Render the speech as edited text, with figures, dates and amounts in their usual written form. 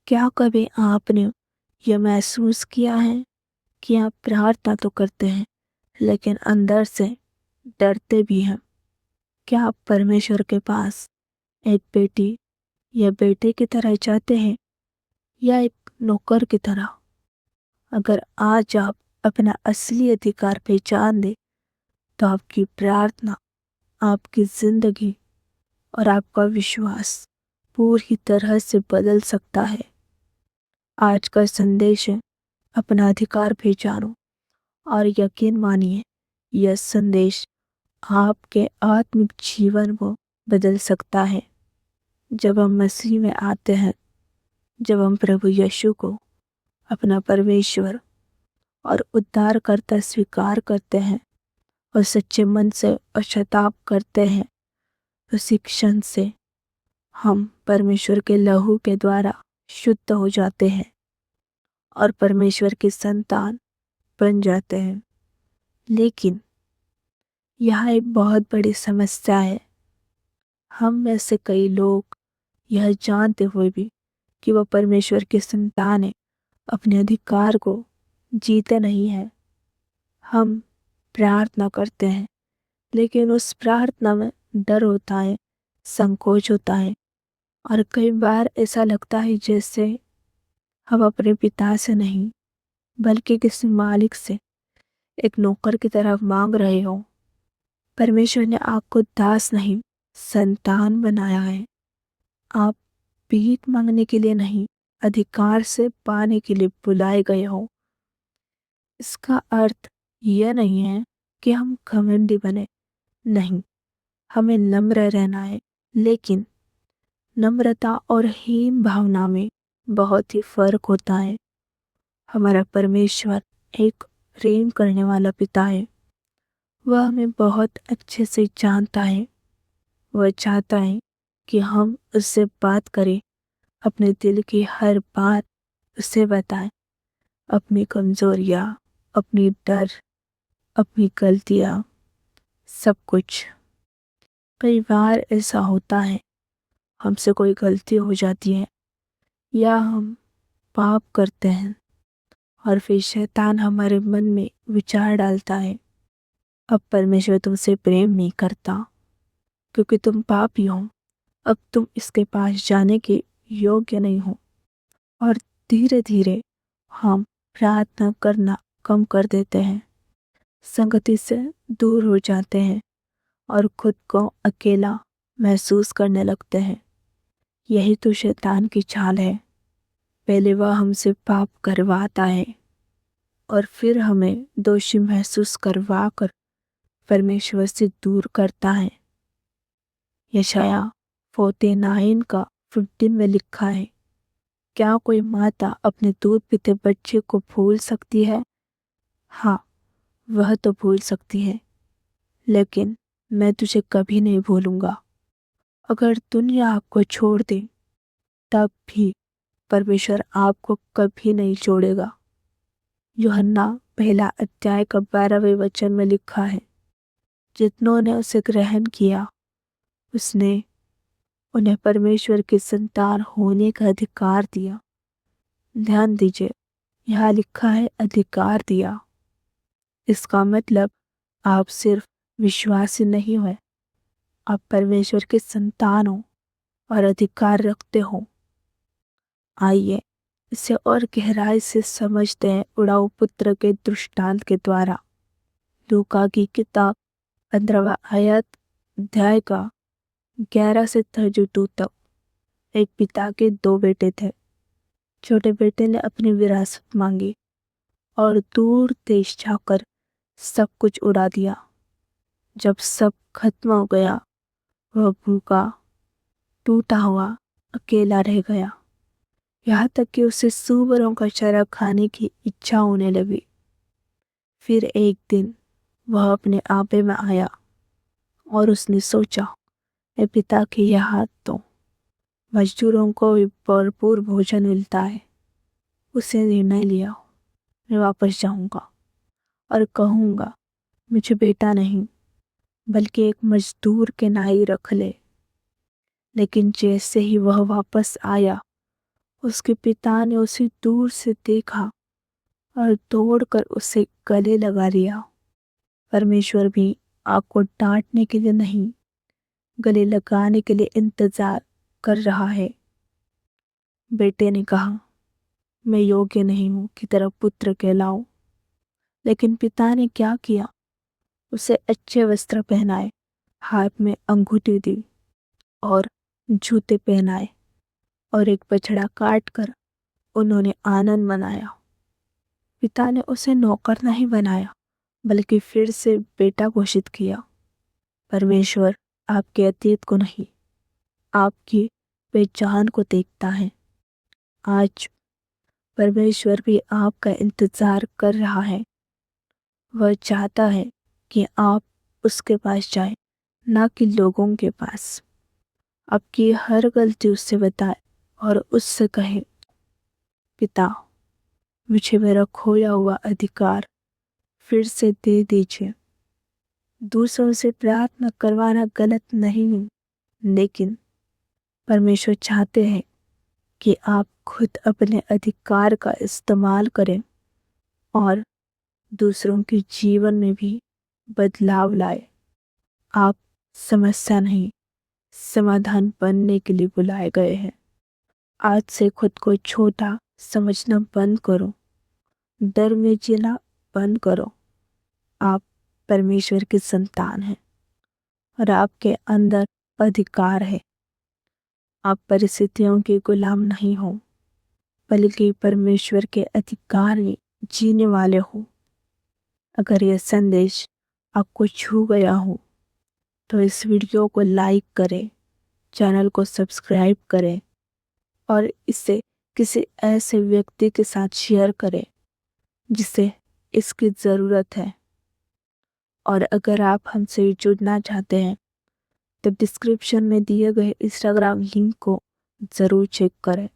क्या कभी आपने यह महसूस किया है कि आप प्रार्थना तो करते हैं लेकिन अंदर से डरते भी हैं? क्या आप परमेश्वर के पास एक बेटी या बेटे की तरह चाहते हैं या एक नौकर की तरह? अगर आज आप अपना असली अधिकार पहचान दें तो आपकी प्रार्थना, आपकी जिंदगी और आपका विश्वास पूरी तरह से बदल सकता है। आज का संदेश है, अपना अधिकार पहचानो और यकीन मानिए यह संदेश आपके आत्मिक जीवन को बदल सकता है। जब हम मसीह में आते हैं, जब हम प्रभु यीशु को अपना परमेश्वर और उद्धारकर्ता स्वीकार करते हैं और सच्चे मन से पश्चाताप करते हैं, उसी क्षण से हम परमेश्वर के लहू के द्वारा शुद्ध हो जाते हैं और परमेश्वर की संतान बन जाते हैं। लेकिन यहाँ एक बहुत बड़ी समस्या है। हम में से कई लोग यह जानते हुए भी कि वह परमेश्वर की संतान है, अपने अधिकार को जीते नहीं है। हम प्रार्थना करते हैं लेकिन उस प्रार्थना में डर होता है, संकोच होता है और कई बार ऐसा लगता है जैसे हम अपने पिता से नहीं बल्कि किसी मालिक से एक नौकर की तरह मांग रहे हो। परमेश्वर ने आपको दास नहीं संतान बनाया है। आप भीख मांगने के लिए नहीं, अधिकार से पाने के लिए बुलाए गए हो। इसका अर्थ यह नहीं है कि हम घमंडी बने, नहीं, हमें नम्र रहना है। लेकिन नम्रता और हीन भावना में बहुत ही फर्क होता है। हमारा परमेश्वर एक प्रेम करने वाला पिता है। वह हमें बहुत अच्छे से जानता है। वह चाहता है कि हम उससे बात करें, अपने दिल की हर बात उसे बताएं, अपनी कमजोरियाँ, अपनी डर, अपनी गलतियाँ, सब कुछ। कई बार ऐसा होता है, हमसे कोई गलती हो जाती है या हम पाप करते हैं और फिर शैतान हमारे मन में विचार डालता है, अब परमेश्वर तुमसे प्रेम नहीं करता क्योंकि तुम पापी हो, अब तुम इसके पास जाने के योग्य नहीं हो। और धीरे धीरे हम प्रार्थना करना कम कर देते हैं, संगति से दूर हो जाते हैं और खुद को अकेला महसूस करने लगते हैं। यही तो शैतान की चाल है। पहले वह हमसे पाप करवाता है और फिर हमें दोषी महसूस करवा कर परमेश्वर से दूर करता है। यशाया 49 का 15 में लिखा है, क्या कोई माता अपने दूध पीते बच्चे को भूल सकती है? हाँ, वह तो भूल सकती है, लेकिन मैं तुझे कभी नहीं भूलूंगा। अगर दुनिया आपको छोड़ दे तब भी परमेश्वर आपको कभी नहीं छोड़ेगा। यूहन्ना 1 अध्याय का 12वें वचन में लिखा है, जितनों ने उसे ग्रहण किया उसने उन्हें परमेश्वर की संतान होने का अधिकार दिया। ध्यान दीजिए, यहाँ लिखा है अधिकार दिया। इसका मतलब आप सिर्फ विश्वासी नहीं हुए, आप परमेश्वर के संतान हो और अधिकार रखते हो। आइए इसे और गहराई से समझते हैं उड़ाऊ पुत्र के दृष्टांत के द्वारा। लूका की किताब 15वां अध्याय का 11 से 32 तक। एक पिता के दो बेटे थे। छोटे बेटे ने अपनी विरासत मांगी और दूर देश जाकर सब कुछ उड़ा दिया। जब सब खत्म हो गया, वह भूखा टूटा हुआ अकेला रह गया, यहाँ तक कि उसे सूअरों का चारा खाने की इच्छा होने लगी। फिर एक दिन वह अपने आपे में आया और उसने सोचा, मैं पिता के यहाँ तो मजदूरों को भी भरपूर भोजन मिलता है। उसे निर्णय लिया, मैं वापस जाऊंगा और कहूंगा, मुझे बेटा नहीं बल्कि एक मजदूर के नाई रख ले। लेकिन जैसे ही वह वापस आया, उसके पिता ने उसे दूर से देखा और दौड़कर उसे गले लगा लिया। परमेश्वर भी आपको डांटने के लिए नहीं, गले लगाने के लिए इंतजार कर रहा है। बेटे ने कहा, मैं योग्य नहीं हूं कि तेरा पुत्र कहलाऊं। लेकिन पिता ने क्या किया? उसे अच्छे वस्त्र पहनाए, हाथ में अंगूठी दी और जूते पहनाए, और एक बछड़ा काट कर उन्होंने आनंद मनाया। पिता ने उसे नौकर नहीं बनाया, बल्कि फिर से बेटा घोषित किया। परमेश्वर आपके अतीत को नहीं, आपकी पहचान को देखता है। आज परमेश्वर भी आपका इंतजार कर रहा है। वह चाहता है कि आप उसके पास जाएं, ना कि लोगों के पास। आपकी हर गलती उससे बताए और उससे कहे, पिता, मुझे मेरा खोया हुआ अधिकार फिर से दे दीजिए। दूसरों से प्रार्थना करवाना गलत नहीं है, लेकिन परमेश्वर चाहते हैं कि आप खुद अपने अधिकार का इस्तेमाल करें और दूसरों के जीवन में भी बदलाव लाए। आप समस्या नहीं, समाधान बनने के लिए बुलाए गए हैं। आज से खुद को छोटा समझना बंद करो, डर में जीना बंद करो। आप परमेश्वर की संतान हैं और आपके अंदर अधिकार है। आप परिस्थितियों के गुलाम नहीं हो, बल्कि परमेश्वर के अधिकार में जीने वाले हो। अगर यह संदेश आपको छू गया हो तो इस वीडियो को लाइक करें, चैनल को सब्सक्राइब करें और इसे किसी ऐसे व्यक्ति के साथ शेयर करें जिसे इसकी ज़रूरत है। और अगर आप हमसे जुड़ना चाहते हैं तो डिस्क्रिप्शन में दिए गए इंस्टाग्राम लिंक को ज़रूर चेक करें।